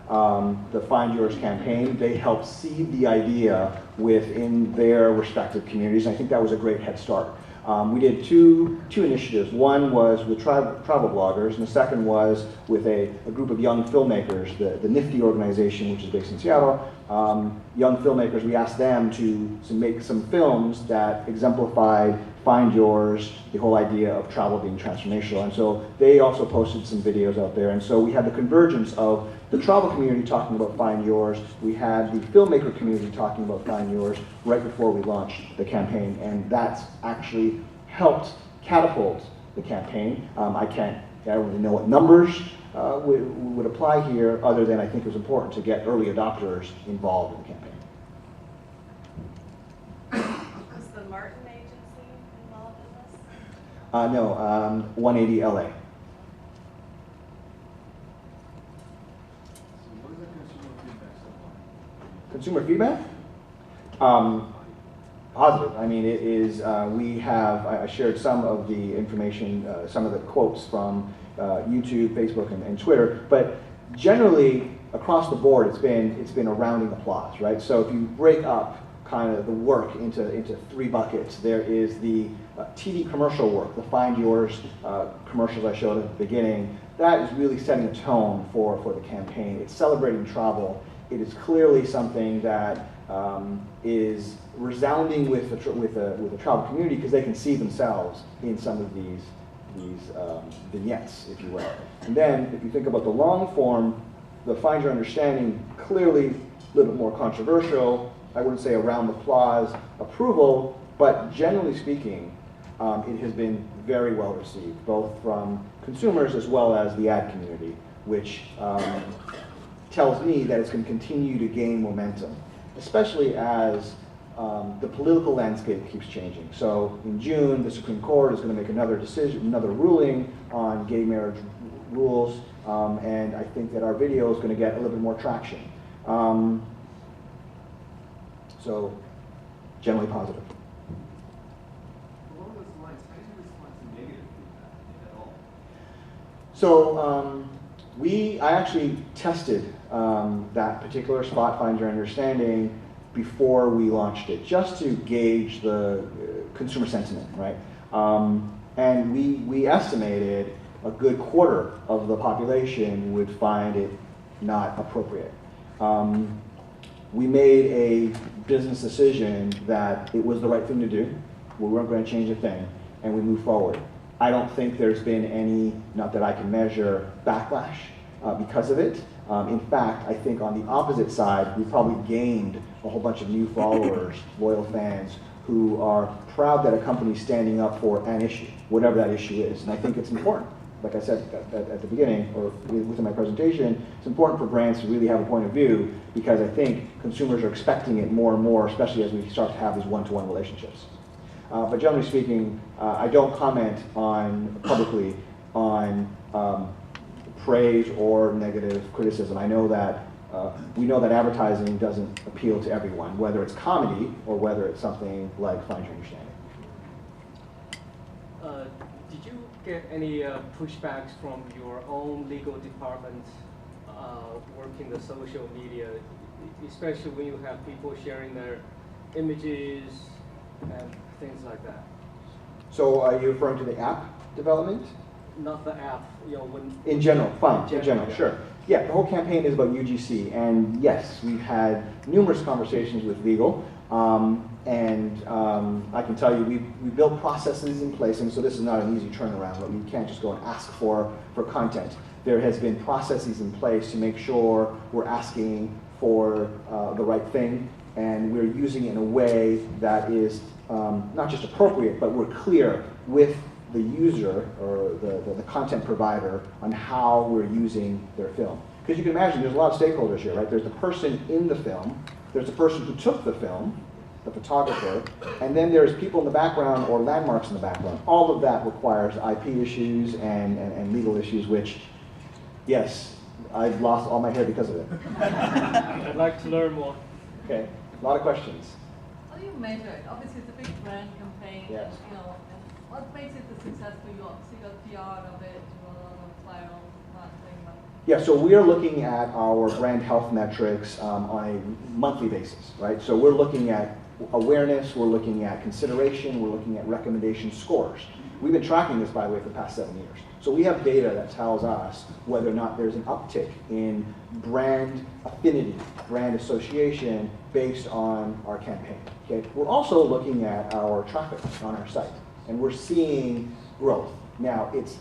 the Find Yours campaign, they helped seed the idea within their respective communities, and I think that was a great head start. We did two initiatives. One was with travel bloggers, and the second was with a group of young filmmakers, the Nifty organization, which is based in Seattle. Young filmmakers, we asked them to make some films that exemplified Find Yours, the whole idea of travel being transformational. And so they also posted some videos out there. And so we had the convergence of the travel community talking about Find Yours. We had the filmmaker community talking about Find Yours right before we launched the campaign. And that's actually helped catapult the campaign. I don't really know what numbers would apply here, other than I think it was important to get early adopters involved in the campaign. Was the Martin Agency involved in this? No, 180 LA. So what is the consumer feedback so far? Consumer feedback? Positive. I mean, it is, I shared some of the information, some of the quotes from YouTube, Facebook, and Twitter, but generally, across the board, it's been a rounding applause, right? So if you break up kind of the work into three buckets, there is the TV commercial work, the Find Yours commercials I showed at the beginning. That is really setting a tone for the campaign. It's celebrating travel. It is clearly something that is resounding with the travel community, because they can see themselves in some of these vignettes, if you will. And then, if you think about the long form, the Find Your Understanding, clearly a little bit more controversial. I wouldn't say around the applause approval, but generally speaking, it has been very well received, both from consumers as well as the ad community, which tells me that it's going to continue to gain momentum, especially as the political landscape keeps changing. So in June, the Supreme Court is going to make another decision, another ruling on gay marriage rules, and I think that our video is going to get a little bit more traction. So generally positive. Along those lines, how do you respond to negative feedback, if at all? So I actually tested that particular spot, Find Your Understanding, before we launched it, just to gauge the consumer sentiment, right? And we estimated a good quarter of the population would find it not appropriate. We made a business decision that it was the right thing to do. We weren't going to change a thing, and we moved forward. I don't think there's been any, not that I can measure, backlash because of it. In fact, I think on the opposite side, we probably gained a whole bunch of new followers, loyal fans, who are proud that a company's standing up for an issue, whatever that issue is. And I think it's important. Like I said at the beginning, or within my presentation, it's important for brands to really have a point of view, because I think consumers are expecting it more and more, especially as we start to have these one-to-one relationships. But generally speaking, I don't comment publicly on praise or negative criticism. I know that we know that advertising doesn't appeal to everyone, whether it's comedy or whether it's something like Find Your Understanding. Did you get any pushbacks from your own legal department working the social media, especially when you have people sharing their images and things like that? So are you referring to the app development? Not the app, when... In general, fine, in general, sure. Yeah, the whole campaign is about UGC, and yes, we've had numerous conversations with legal, and I can tell you we built processes in place, and so this is not an easy turnaround, but we can't just go and ask for content. There has been processes in place to make sure we're asking for the right thing, and we're using it in a way that is not just appropriate, but we're clear with the user or the content provider on how we're using their film. Because you can imagine there's a lot of stakeholders here, right? There's the person in the film, there's the person who took the film, the photographer, and then there's people in the background or landmarks in the background. All of that requires IP issues and legal issues, which, yes, I've lost all my hair because of it. I'd like to learn more. Okay, a lot of questions. How do you measure it? Obviously, it's a big brand campaign. Yes. And what makes it a success for you? Obviously, you got PR of it, you got a lot of viral marketing, but Yeah, so we are looking at our brand health metrics on a monthly basis, right? So we're looking at awareness, we're looking at consideration, we're looking at recommendation scores. We've been tracking this, by the way, for the past 7 years. So we have data that tells us whether or not there's an uptick in brand affinity, brand association based on our campaign. Okay? We're also looking at our traffic on our site, and we're seeing growth. Now, it's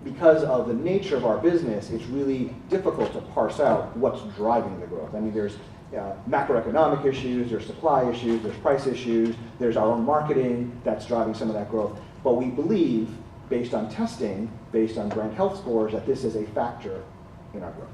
because of the nature of our business, it's really difficult to parse out what's driving the growth. I mean, there's macroeconomic issues, there's supply issues, there's price issues, there's our own marketing that's driving some of that growth. But we believe, based on testing, based on brand health scores, that this is a factor in our growth.